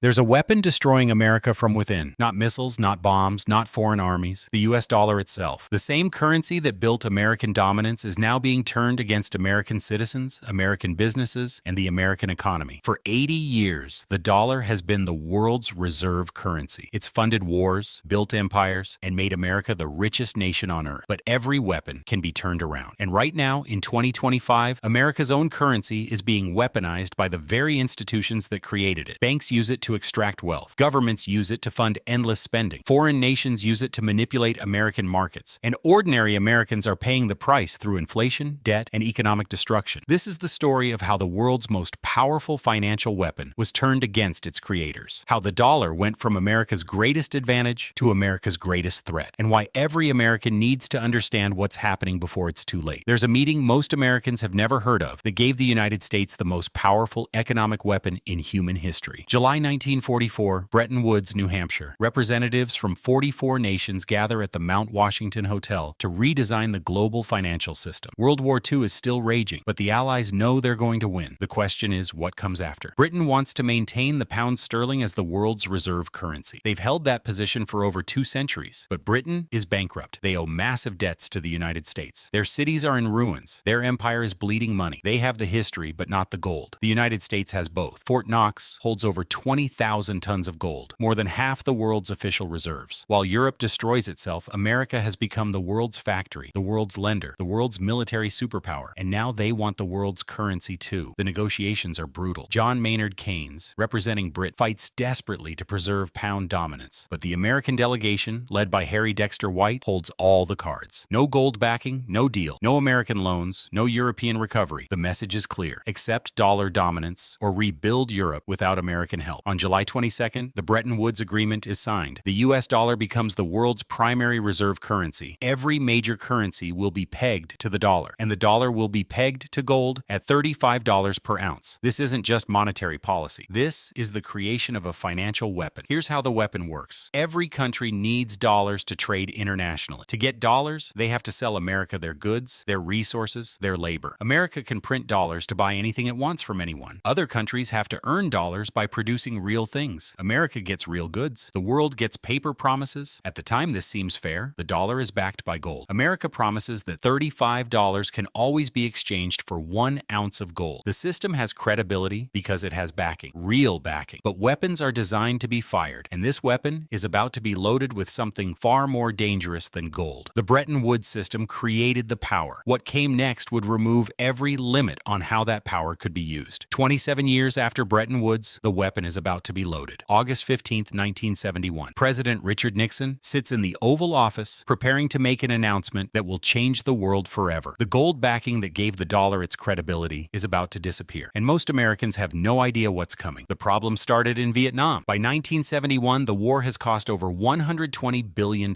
There's a weapon destroying America from within. Not missiles, not bombs, not foreign armies. The US dollar itself. The same currency that built American dominance is now being turned against American citizens, American businesses, and the American economy. For 80 years, the dollar has been the world's reserve currency. It's funded wars, built empires, and made America the richest nation on earth. But every weapon can be turned around. And right now, in 2025, America's own currency is being weaponized by the very institutions that created it. Banks use it to extract wealth. Governments use it to fund endless spending. Foreign nations use it to manipulate American markets. And ordinary Americans are paying the price through inflation, debt, and economic destruction. This is the story of how the world's most powerful financial weapon was turned against its creators. How the dollar went from America's greatest advantage to America's greatest threat. And why every American needs to understand what's happening before it's too late. There's a meeting most Americans have never heard of that gave the United States the most powerful economic weapon in human history. July 1944, Bretton Woods, New Hampshire. Representatives from 44 nations gather at the Mount Washington Hotel to redesign the global financial system. World War II is still raging, but the Allies know they're going to win. The question is, what comes after? Britain wants to maintain the pound sterling as the world's reserve currency. They've held that position for over 2 centuries, but Britain is bankrupt. They owe massive debts to the United States. Their cities are in ruins. Their empire is bleeding money. They have the history, but not the gold. The United States has both. Fort Knox holds over 20,000 tons of gold, more than half the world's official reserves. While Europe destroys itself, America has become the world's factory, the world's lender, the world's military superpower, and now they want the world's currency too. The negotiations are brutal. John Maynard Keynes, representing Britain, fights desperately to preserve pound dominance, but the American delegation, led by Harry Dexter White, holds all the cards. No gold backing, no deal, no American loans, no European recovery. The message is clear. Accept dollar dominance or rebuild Europe without American help. On July 22nd, the Bretton Woods Agreement is signed. The US dollar becomes the world's primary reserve currency. Every major currency will be pegged to the dollar, and the dollar will be pegged to gold at $35 per ounce. This isn't just monetary policy. This is the creation of a financial weapon. Here's how the weapon works. Every country needs dollars to trade internationally. To get dollars, they have to sell America their goods, their resources, their labor. America can print dollars to buy anything it wants from anyone. Other countries have to earn dollars by producing real things. America gets real goods. The world gets paper promises. At the time this seems fair, the dollar is backed by gold. America promises that $35 can always be exchanged for 1 ounce of gold. The system has credibility because it has backing, real backing. But weapons are designed to be fired, and this weapon is about to be loaded with something far more dangerous than gold. The Bretton Woods system created the power. What came next would remove every limit on how that power could be used. 27 years after Bretton Woods, the weapon is about to be loaded. August 15, 1971. President Richard Nixon sits in the Oval Office preparing to make an announcement that will change the world forever. The gold backing that gave the dollar its credibility is about to disappear, and most Americans have no idea what's coming. The problem started in Vietnam. By 1971, the war has cost over $120 billion.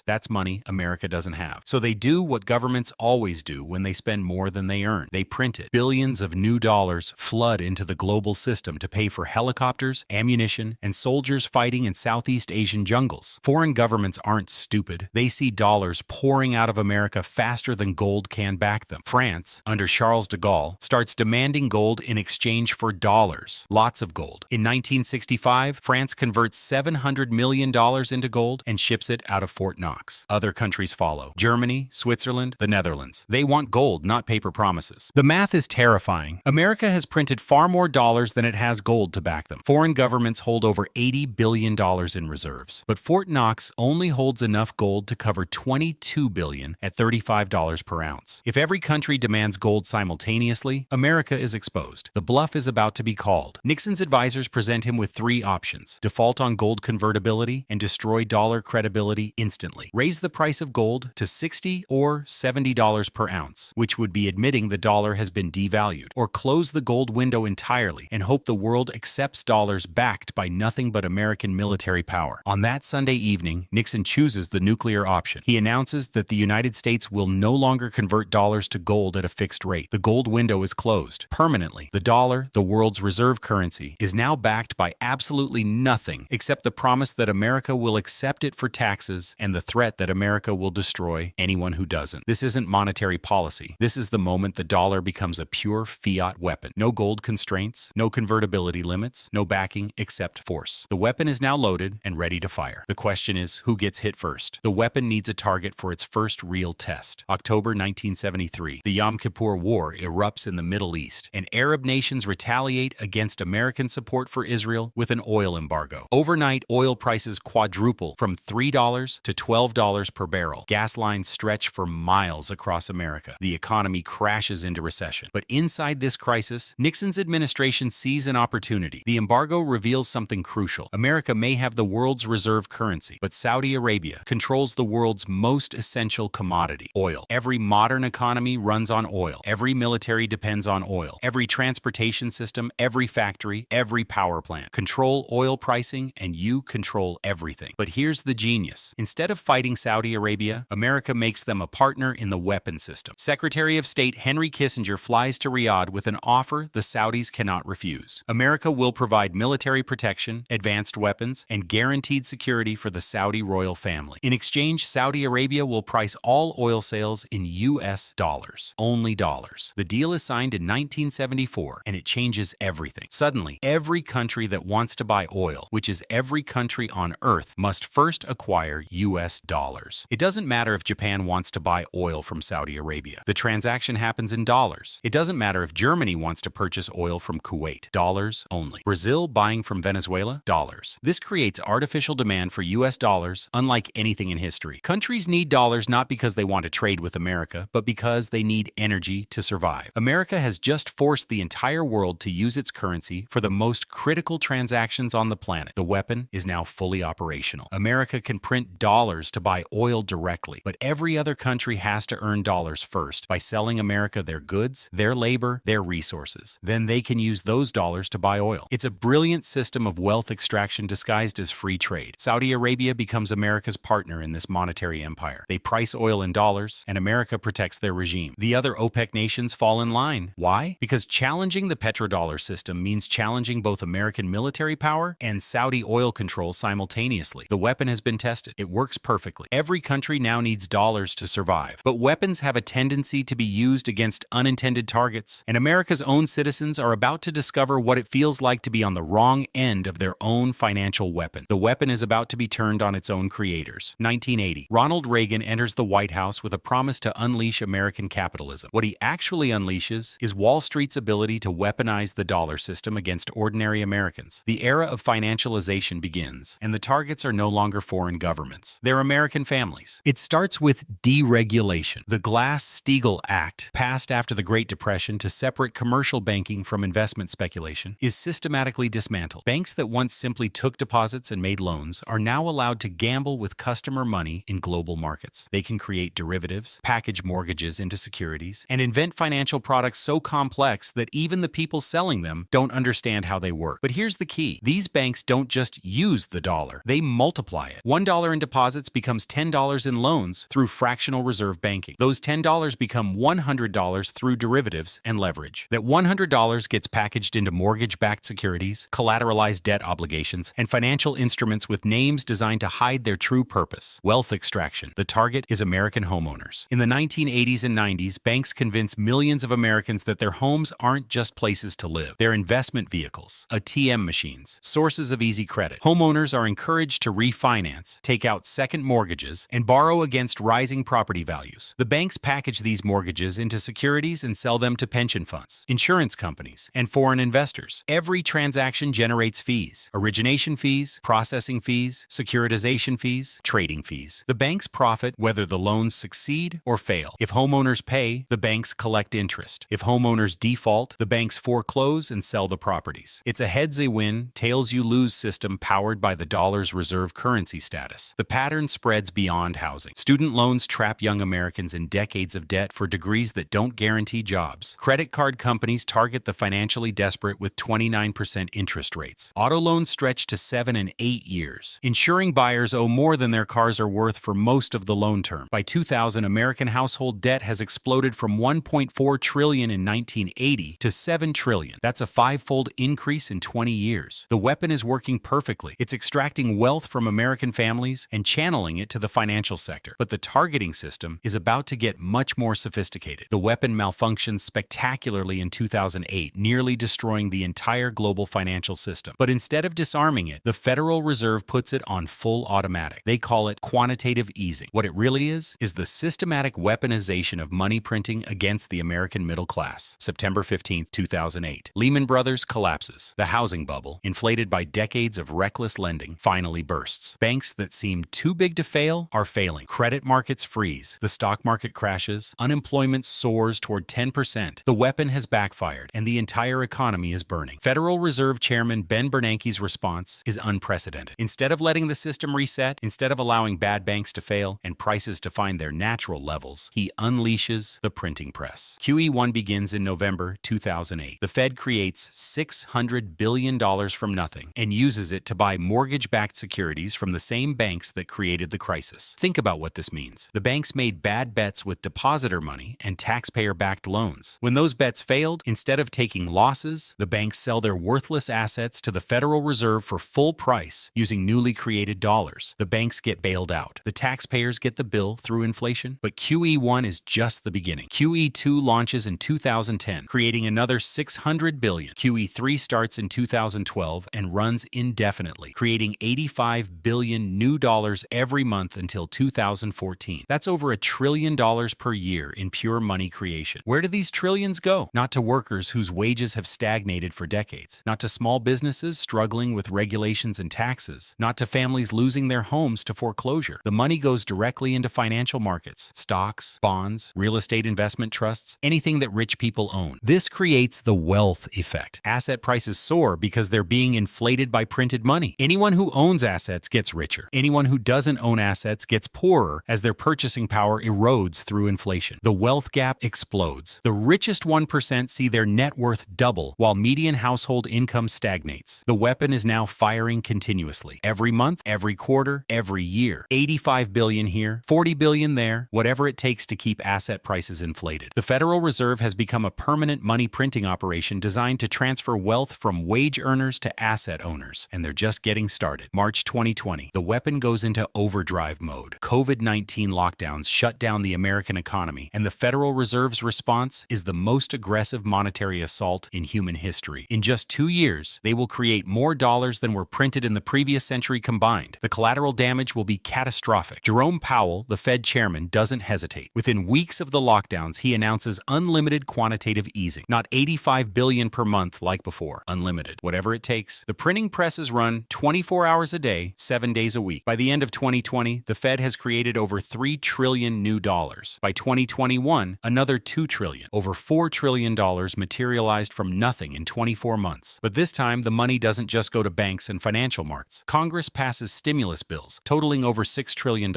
That's money America doesn't have. So they do what governments always do when they spend more than they earn. They print it. Billions of new dollars flood into the global system to pay for helicopters, ammunition, and soldiers fighting in Southeast Asian jungles. Foreign governments aren't stupid. They see dollars pouring out of America faster than gold can back them. France, under Charles de Gaulle, starts demanding gold in exchange for dollars. Lots of gold. In 1965, France converts $700 million into gold and ships it out of Fort Knox. Other countries follow. Germany, Switzerland, the Netherlands. They want gold, not paper promises. The math is terrifying. America has printed far more dollars than it has gold to back them. Foreign governments hold over $80 billion in reserves. But Fort Knox only holds enough gold to cover $22 billion at $35 per ounce. If every country demands gold simultaneously, America is exposed. The bluff is about to be called. Nixon's advisors present him with 3 options: default on gold convertibility and destroy dollar credibility instantly. Raise the price of gold to $60 or $70 per ounce, which would be admitting the dollar has been devalued, or close the gold window entirely and hope the world accepts dollars backed by nothing but American military power. On that Sunday evening, Nixon chooses the nuclear option. He announces that the United States will no longer convert dollars to gold at a fixed rate. The gold window is closed permanently. The dollar, the world's reserve currency, is now backed by absolutely nothing except the promise that America will accept it for taxes and the threat that America will destroy anyone who doesn't. This isn't monetary policy. This is the moment the dollar becomes a pure fiat weapon. No gold constraints, no convertibility limits, no backing backing except force. The weapon is now loaded and ready to fire. The question is, who gets hit first? The weapon needs a target for its first real test. October 1973, the Yom Kippur War erupts in the Middle East, and Arab nations retaliate against American support for Israel with an oil embargo. Overnight, oil prices quadruple from $3 to $12 per barrel. Gas lines stretch for miles across America. The economy crashes into recession. But inside this crisis, Nixon's administration sees an opportunity. The embargo reveals something crucial. America may have the world's reserve currency, but Saudi Arabia controls the world's most essential commodity, oil. Every modern economy runs on oil. Every military depends on oil. Every transportation system, every factory, every power plant. Control oil pricing and you control everything. But here's the genius. Instead of fighting Saudi Arabia, America makes them a partner in the weapon system. Secretary of State Henry Kissinger flies to Riyadh with an offer the Saudis cannot refuse. America will provide military protection, advanced weapons, and guaranteed security for the Saudi royal family. In exchange, Saudi Arabia will price all oil sales in U.S. dollars. Only dollars. The deal is signed in 1974, and it changes everything. Suddenly, every country that wants to buy oil, which is every country on Earth, must first acquire U.S. dollars. It doesn't matter if Japan wants to buy oil from Saudi Arabia. The transaction happens in dollars. It doesn't matter if Germany wants to purchase oil from Kuwait. Dollars only. Brazil buying from Venezuela? Dollars. This creates artificial demand for U.S. dollars unlike anything in history. Countries need dollars not because they want to trade with America, but because they need energy to survive. America has just forced the entire world to use its currency for the most critical transactions on the planet. The weapon is now fully operational. America can print dollars to buy oil directly, but every other country has to earn dollars first by selling America their goods, their labor, their resources. Then they can use those dollars to buy oil. It's a brilliant system of wealth extraction disguised as free trade. Saudi Arabia becomes America's partner in this monetary empire. They price oil in dollars, and America protects their regime. The other OPEC nations fall in line. Why? Because challenging the petrodollar system means challenging both American military power and Saudi oil control simultaneously. The weapon has been tested. It works perfectly. Every country now needs dollars to survive. But weapons have a tendency to be used against unintended targets, and America's own citizens are about to discover what it feels like to be on the wrong end of their own financial weapon. The weapon is about to be turned on its own creators. 1980. Ronald Reagan enters the White House with a promise to unleash American capitalism. What he actually unleashes is Wall Street's ability to weaponize the dollar system against ordinary Americans. The era of financialization begins, and the targets are no longer foreign governments. They're American families. It starts with deregulation. The Glass-Steagall Act, passed after the Great Depression to separate commercial banking from investment speculation, is systematically dismantled. Banks that once simply took deposits and made loans are now allowed to gamble with customer money in global markets. They can create derivatives, package mortgages into securities, and invent financial products so complex that even the people selling them don't understand how they work. But here's the key. These banks don't just use the dollar. They multiply it. $1 in deposits becomes $10 in loans through fractional reserve banking. Those $10 become $100 through derivatives and leverage. That $100 gets packaged into mortgage-backed securities, collateralized debt obligations, and financial instruments with names designed to hide their true purpose: wealth extraction. The target is American homeowners. In the 1980s and 90s, banks convince millions of Americans that their homes aren't just places to live. They're investment vehicles, ATM machines, sources of easy credit. Homeowners are encouraged to refinance, take out second mortgages, and borrow against rising property values. The banks package these mortgages into securities and sell them to pension funds, insurance companies, and foreign investors. Every transaction generates fees: origination fees, processing fees, securitization fees, trading fees. The banks profit whether the loans succeed or fail. If homeowners pay, the banks collect interest. If homeowners default, the banks foreclose and sell the properties. It's a heads-you-win, tails-you-lose system powered by the dollar's reserve currency status. The pattern spreads beyond housing. Student loans trap young Americans in decades of debt for degrees that don't guarantee jobs. Credit card companies target the financially desperate with 29% interest rates. Auto loans stretch to 7 and 8 years, ensuring buyers owe more than their cars are worth for most of the loan term. By 2000, American household debt has exploded from $1.4 trillion in 1980 to $7 trillion. That's a five-fold increase in 20 years. The weapon is working perfectly. It's extracting wealth from American families and channeling it to the financial sector. But the targeting system is about to get much more sophisticated. The weapon malfunctions spectacularly in 2008, nearly destroying the entire global financial financial system. But instead of disarming it, the Federal Reserve puts it on full automatic. They call it quantitative easing. What it really is the systematic weaponization of money printing against the American middle class. September 15, 2008. Lehman Brothers collapses. The housing bubble, inflated by decades of reckless lending, finally bursts. Banks that seemed too big to fail are failing. Credit markets freeze. The stock market crashes. Unemployment soars toward 10%. The weapon has backfired, and the entire economy is burning. Federal Reserve Chairman Ben Bernanke's response is unprecedented. Instead of letting the system reset, instead of allowing bad banks to fail and prices to find their natural levels, he unleashes the printing press. QE1 begins in November 2008. The Fed creates $600 billion from nothing and uses it to buy mortgage-backed securities from the same banks that created the crisis. Think about what this means. The banks made bad bets with depositor money and taxpayer-backed loans. When those bets failed, instead of taking losses, the banks sell their worthless assets to the Federal Reserve for full price using newly created dollars. The banks get bailed out. The taxpayers get the bill through inflation. But QE1 is just the beginning. QE2 launches in 2010, creating another $600 billion. QE3 starts in 2012 and runs indefinitely, creating $85 billion new dollars every month until 2014. That's over $1 trillion per year in pure money creation. Where do these trillions go? Not to workers whose wages have stagnated for decades. Not to small businesses struggling with regulations and taxes. Not to families losing their homes to foreclosure. The money goes directly into financial markets, stocks, bonds, real estate investment trusts, anything that rich people own. This creates the wealth effect. Asset prices soar because they're being inflated by printed money. Anyone who owns assets gets richer. Anyone who doesn't own assets gets poorer as their purchasing power erodes through inflation. The wealth gap explodes. The richest 1% see their net worth double while median household income stagnates. The weapon is now firing continuously. Every month, every quarter, every year. $85 billion here, $40 billion there, whatever it takes to keep asset prices inflated. The Federal Reserve has become a permanent money printing operation designed to transfer wealth from wage earners to asset owners, and they're just getting started. March 2020, the weapon goes into overdrive mode. COVID-19 lockdowns shut down the American economy, and the Federal Reserve's response is the most aggressive monetary assault in human history. In just 2 years, they will create more dollars than were printed in the previous century combined. The collateral damage will be catastrophic. Jerome Powell, the Fed chairman, doesn't hesitate. Within weeks of the lockdowns, he announces unlimited quantitative easing. Not $85 billion per month like before. Unlimited. Whatever it takes. The printing presses run 24 hours a day, 7 days a week. By the end of 2020, the Fed has created over $3 trillion new dollars. By 2021, another $2 trillion. Over $4 trillion materialized from nothing in 24 months. But this time, the money doesn't just go to banks and financial markets. Congress passes stimulus bills totaling over $6 trillion.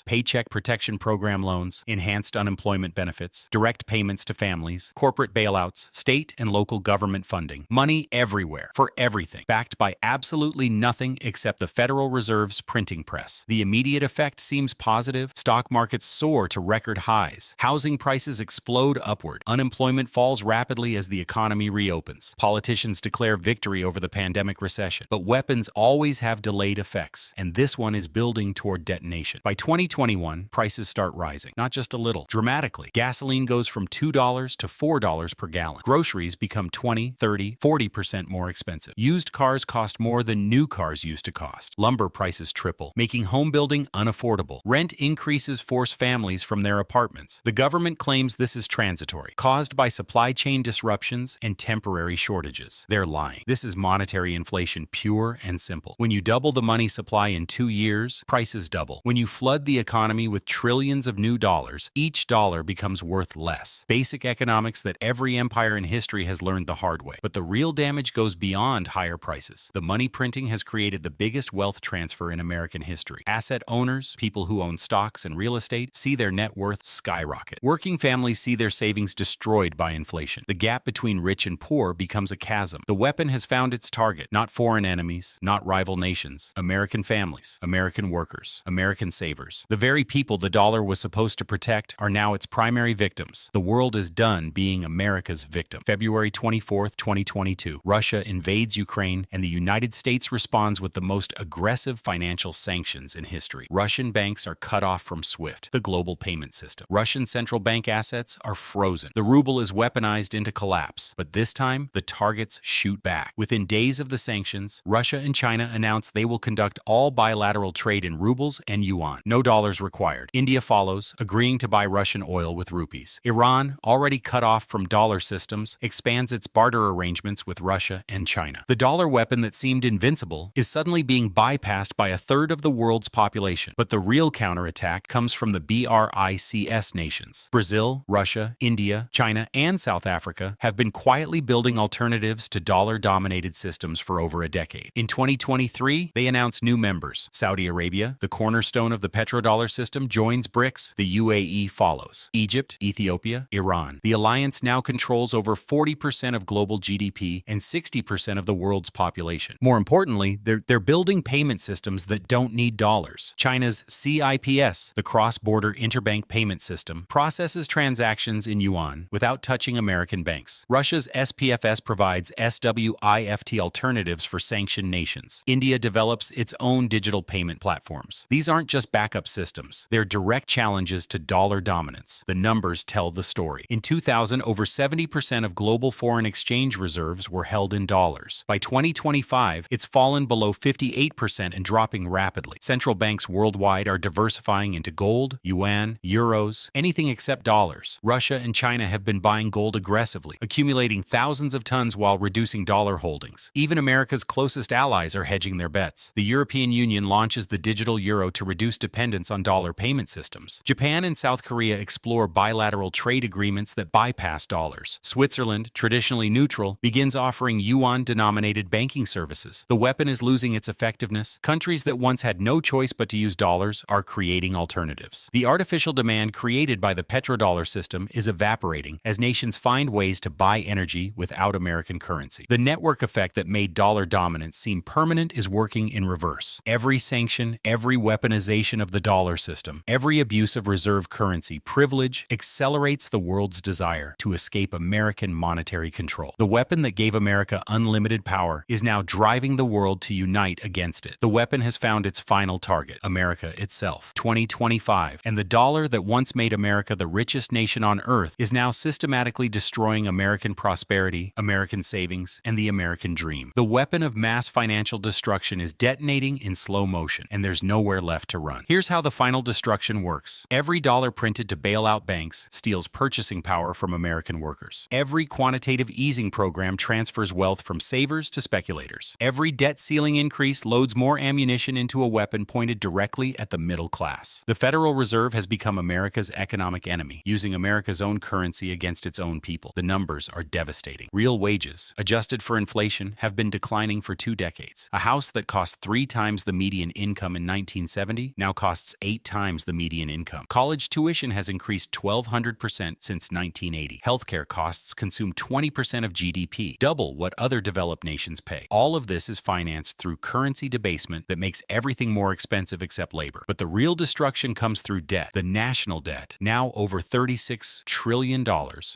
Paycheck Protection Program loans, enhanced unemployment benefits, direct payments to families, corporate bailouts, state and local government funding. Money everywhere, for everything, backed by absolutely nothing except the Federal Reserve's printing press. The immediate effect seems positive. Stock markets soar to record highs. Housing prices explode upward. Unemployment falls rapidly as the economy reopens. Politicians declare victory over the pandemic recession. But weapons always have delayed effects, and this one is building toward detonation. By 2021, prices start rising, not just a little, dramatically. Gasoline goes from $2 to $4 per gallon. Groceries become 20, 30, 40% more expensive. Used cars cost more than new cars used to cost. Lumber prices triple, making home building unaffordable. Rent increases force families from their apartments. The government claims this is transitory, caused by supply chain disruptions and temporary shortages. They're lying. This is monetary inflation, pure and simple. When you double the money supply in 2 years, prices double. When you flood the economy with trillions of new dollars, each dollar becomes worth less. Basic economics that every empire in history has learned the hard way. But the real damage goes beyond higher prices. The money printing has created the biggest wealth transfer in American history. Asset owners, people who own stocks and real estate, see their net worth skyrocket. Working families see their savings destroyed by inflation. The gap between rich and poor becomes a chasm. The weapon has found its target. Not foreign enemies, not rival nations. American families, American workers, American savers. The very people the dollar was supposed to protect are now its primary victims. The world is done being America's victim. February 24, 2022. Russia invades Ukraine, and the United States responds with the most aggressive financial sanctions in history. Russian banks are cut off from SWIFT, the global payment system. Russian central bank assets are frozen. The ruble is weaponized into collapse. But this time, the targets shoot back. attack. Within days of the sanctions, Russia and China announced they will conduct all bilateral trade in rubles and yuan. No dollars required. India follows, agreeing to buy Russian oil with rupees. Iran, already cut off from dollar systems, expands its barter arrangements with Russia and China. The dollar weapon that seemed invincible is suddenly being bypassed by a third of the world's population. But the real counterattack comes from the BRICS nations. Brazil, Russia, India, China, and South Africa have been quietly building alternatives to dollar-dominated systems for over a decade. In 2023, they announced new members. Saudi Arabia, the cornerstone of the petrodollar system, joins BRICS. The UAE follows. Egypt, Ethiopia, Iran. The alliance now controls over 40% of global GDP and 60% of the world's population. More importantly, they're building payment systems that don't need dollars. China's CIPS, the cross-border interbank payment system, processes transactions in yuan without touching American banks. Russia's SPFS provides SWIFT alternatives for sanctioned nations. India develops its own digital payment platforms. These aren't just backup systems. They're direct challenges to dollar dominance. The numbers tell the story. In 2000, over 70% of global foreign exchange reserves were held in dollars. By 2025, it's fallen below 58% and dropping rapidly. Central banks worldwide are diversifying into gold, yuan, euros, anything except dollars. Russia and China have been buying gold aggressively, accumulating thousands of tons while reducing dollar holdings. Even America's closest allies are hedging their bets. The European Union launches the digital euro to reduce dependence on dollar payment systems. Japan and South Korea explore bilateral trade agreements that bypass dollars. Switzerland, traditionally neutral, begins offering yuan-denominated banking services. The weapon is losing its effectiveness. Countries that once had no choice but to use dollars are creating alternatives. The artificial demand created by the petrodollar system is evaporating as nations find ways to buy energy without American currency. The network effect that made dollar dominance seem permanent is working in reverse. Every sanction, every weaponization of the dollar system, every abuse of reserve currency privilege accelerates the world's desire to escape American monetary control. The weapon that gave America unlimited power is now driving the world to unite against it. The weapon has found its final target, America itself. 2025, and the dollar that once made America the richest nation on earth is now systematically destroying American prosperity, American savings, and the American dream. The weapon of mass financial destruction is detonating in slow motion, and there's nowhere left to run. Here's how the final destruction works. Every dollar printed to bail out banks steals purchasing power from American workers. Every quantitative easing program transfers wealth from savers to speculators. Every debt ceiling increase loads more ammunition into a weapon pointed directly at the middle class. The Federal Reserve has become America's economic enemy, using America's own currency against its own people. The numbers are devastating. Real wages, adjusted for inflation, have been declining for 2 decades. A house that cost 3 times the median income in 1970 now costs 8 times the median income. College tuition has increased 1,200% since 1980. Healthcare costs consume 20% of GDP, double what other developed nations pay. All of this is financed through currency debasement that makes everything more expensive except labor. But the real destruction comes through debt. The national debt, now over $36 trillion,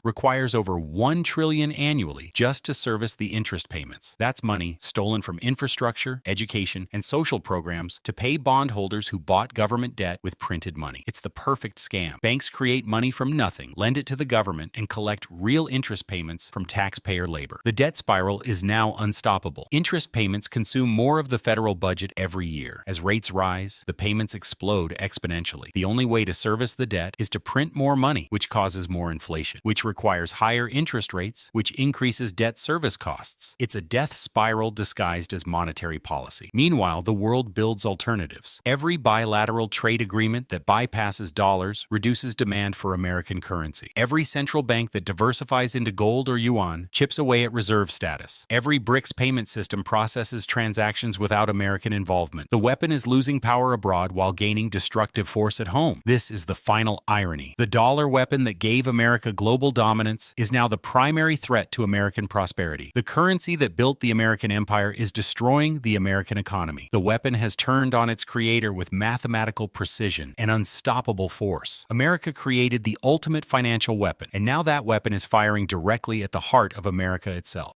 requires over $1 trillion annually just to service the interest payments. That's money stolen from infrastructure, education, and social programs to pay bondholders who bought government debt with printed money. It's the perfect scam. Banks create money from nothing, lend it to the government, and collect real interest payments from taxpayer labor. The debt spiral is now unstoppable. Interest payments consume more of the federal budget every year. As rates rise, the payments explode exponentially. The only way to service the debt is to print more money, which causes more inflation, which requires higher interest rates, which increases debt service costs. It's a death spiral disguised as monetary policy. Meanwhile, the world builds alternatives. Every bilateral trade agreement that bypasses dollars reduces demand for American currency. Every central bank that diversifies into gold or yuan chips away at reserve status. Every BRICS payment system processes transactions without American involvement. The weapon is losing power abroad while gaining destructive force at home. This is the final irony. The dollar weapon that gave America global dominance is now the primary threat to American prosperity. The currency that built the American empire is destroying the American economy. The weapon has turned on its creator with mathematical precision and unstoppable force. America created the ultimate financial weapon, and now that weapon is firing directly at the heart of America itself.